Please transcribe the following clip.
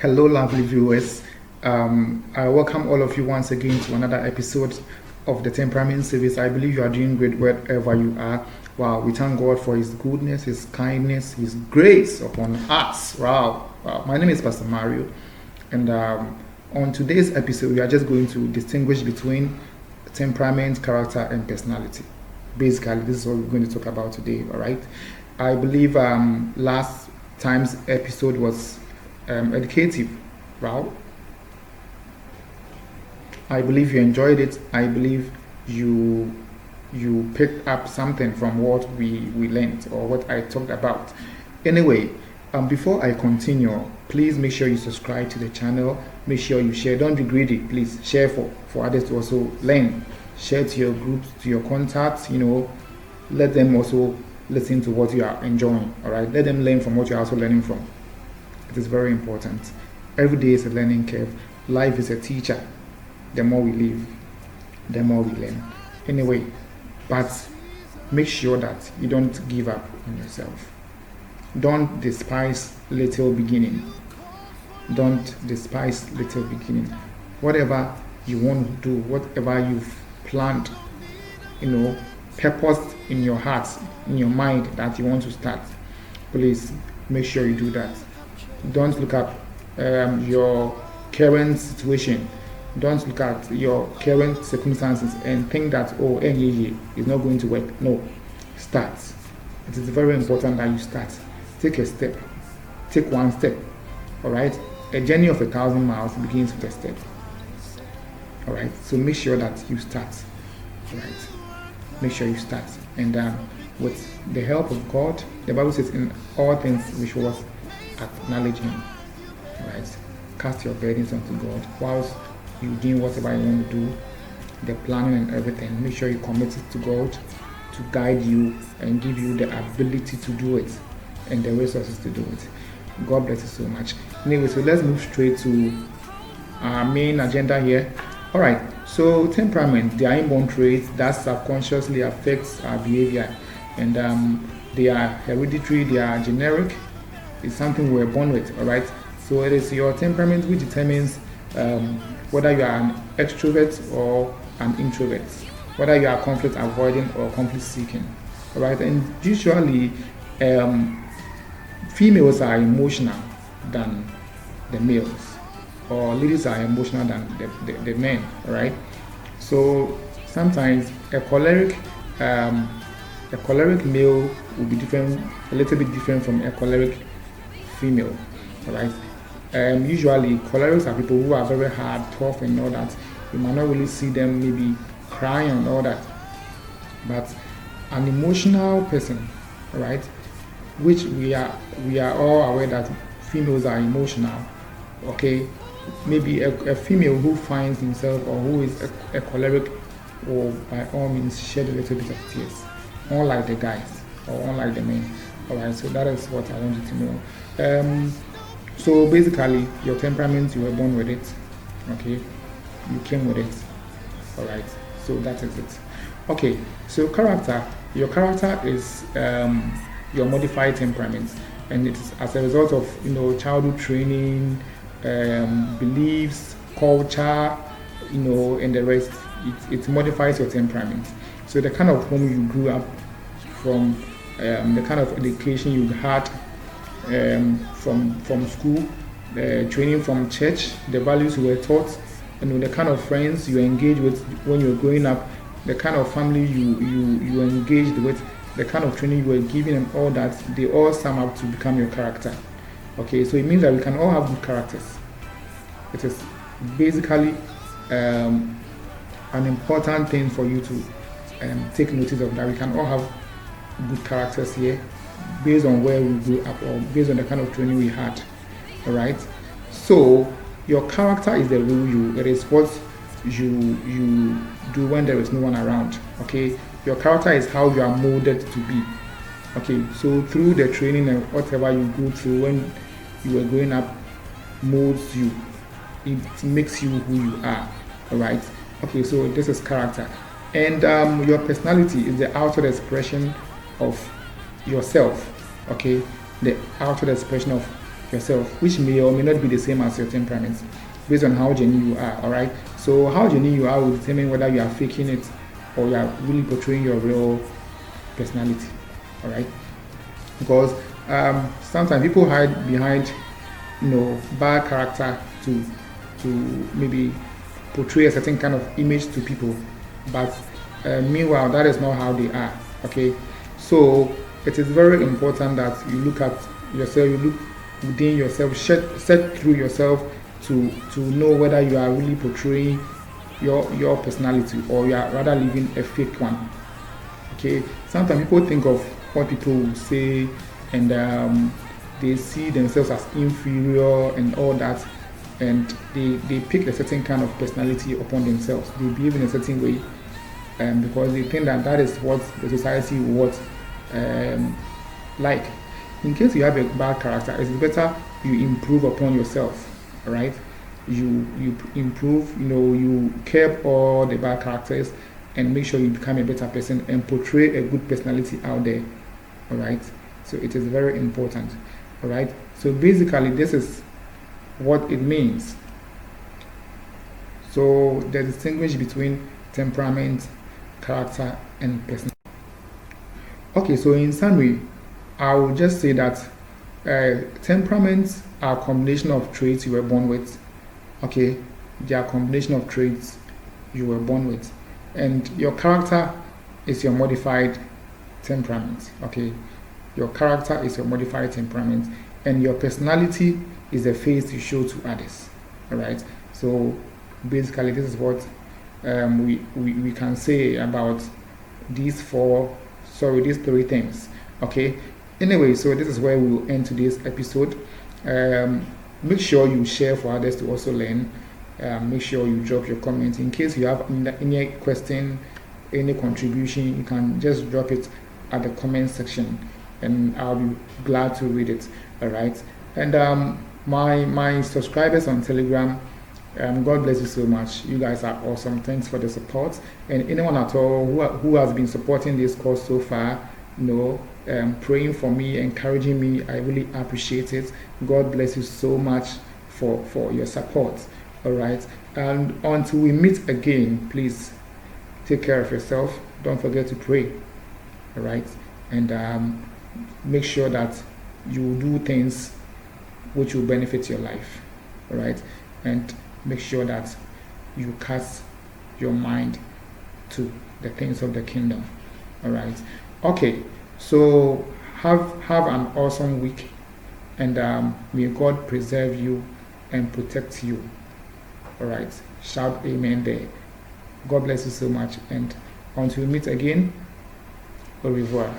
Hello, lovely viewers. I welcome all of you once again to another episode of the Temperament series. I believe you are doing great wherever you are. Wow, we thank God for His goodness, His kindness, His grace upon us. Wow. My name is Pastor Mario, and on today's episode, we are just going to distinguish between temperament, character, and personality. Basically, this is what we're going to talk about today. All right. I believe last time's episode was educative. Wow. I believe you enjoyed it. I believe you picked up something from what we learned or what I talked about. Anyway, before I continue, please make sure you subscribe to the channel. Make sure you share. Don't be greedy. Please share for others to also learn. Share to your groups, to your contacts. Let them also listen to what you are enjoying. All right. Let them learn from what you are also learning from. It is very important. Every day is a learning curve. Life is a teacher. The more we live, the more we learn. Anyway, but make sure that you don't give up on yourself. Don't despise little beginning. Don't despise little beginning. Whatever you want to do, whatever you've planned, purposed in your heart, in your mind that you want to start, please make sure you do that. Don't look at your current situation. Don't look at your current circumstances and think that, it's not going to work. No, start. It is very important that you start. Take a step. Take one step. All right. A journey of 1,000 miles begins with a step. All right. So make sure that you start. All right. Make sure you start. And with the help of God, the Bible says, in all things which was acknowledge Him. Right? Cast your burdens onto God whilst you doing whatever you want to do, the planning and everything. Make sure you commit it to God to guide you and give you the ability to do it and the resources to do it. God bless you so much. Anyway, so let's move straight to our main agenda here. All right. So temperament, they are inborn traits that subconsciously affects our behavior, and they are hereditary. They are generic. It's something we're born with. All right. So it is your temperament which determines whether you are an extrovert or an introvert, whether you are conflict avoiding or conflict seeking. All right. And usually, females are emotional than the males, or ladies are emotional than the men. All right. So sometimes a choleric male will be different, a little bit different from a choleric female. All right. Usually, cholerics are people who are very hard, tough, and all that. You might not really see them maybe crying and all that. But an emotional person, right? Which we are all aware that females are emotional. Okay, maybe a female who finds himself or who is a choleric will by all means shed a little bit of tears, unlike the guys or unlike the men. All right, so that is what I want you to know. So basically, your temperament, you were born with it. Okay, you came with it. All right, so that is it. Okay, so character. Your character is your modified temperament, and it's as a result of childhood training, beliefs, culture, and the rest. It modifies your temperament. So the kind of home you grew up from, the kind of education you had. From school, the training from church, the values you were taught, the kind of friends you engage with when you were growing up, the kind of family you engaged with, the kind of training you were given, and all that, they all sum up to become your character. Okay, so it means that we can all have good characters. It is basically an important thing for you to take notice of, that we can all have good characters here, based on where we grew up or based on the kind of training we had. All right. So your character is the real you. It is what you do when there is no one around. Okay. Your character is how you are molded to be. Okay. So through the training and whatever you go through when you were growing up molds you. It makes you who you are. All right. Okay. So this is character, and your personality is the outward expression of yourself. Okay, the outward expression of yourself, which may or may not be the same as your temperament, based on how genuine you are. All right. So how genuine you are will determine whether you are faking it or you are really portraying your real personality. All right. Because sometimes people hide behind, bad character to maybe portray a certain kind of image to people, but meanwhile that is not how they are. Okay, so it is very important that you look at yourself, you look within yourself, set through yourself to know whether you are really portraying your personality or you are rather living a fake one. Okay, sometimes people think of what people will say, and they see themselves as inferior and all that, and they pick a certain kind of personality upon themselves. They behave in a certain way, because they think that that is what the society would like. In case you have a bad character, it's better you improve upon yourself, right? You improve, you curb all the bad characters and make sure you become a better person and portray a good personality out there. All right. So it is very important. All right. So basically, this is what it means. So the distinguish between temperament, character, and personality. Okay. So in summary, I will just say that temperaments are a combination of traits you were born with. Okay, they are a combination of traits you were born with, and your character is your modified temperament. Okay, your character is your modified temperament, and your personality is the face you show to others. All right. So basically, this is what we can say about these three things. Okay. Anyway, so this is where we will end today's episode. Make sure you share for others to also learn. Make sure you drop your comments. In case you have any question, any contribution, you can just drop it at the comment section, and I'll be glad to read it. All right. And my subscribers on Telegram, God bless you so much. You guys are awesome. Thanks for the support. And anyone at all who has been supporting this course so far, praying for me, encouraging me, I really appreciate it. God bless you so much for your support. All right. And until we meet again, please take care of yourself. Don't forget to pray. All right. And make sure that you do things which will benefit your life. All right. And make sure that you cast your mind to the things of the kingdom. All right. Okay. So have an awesome week, and may God preserve you and protect you. All right. Shout amen there. God bless you so much, and until we meet again, au revoir.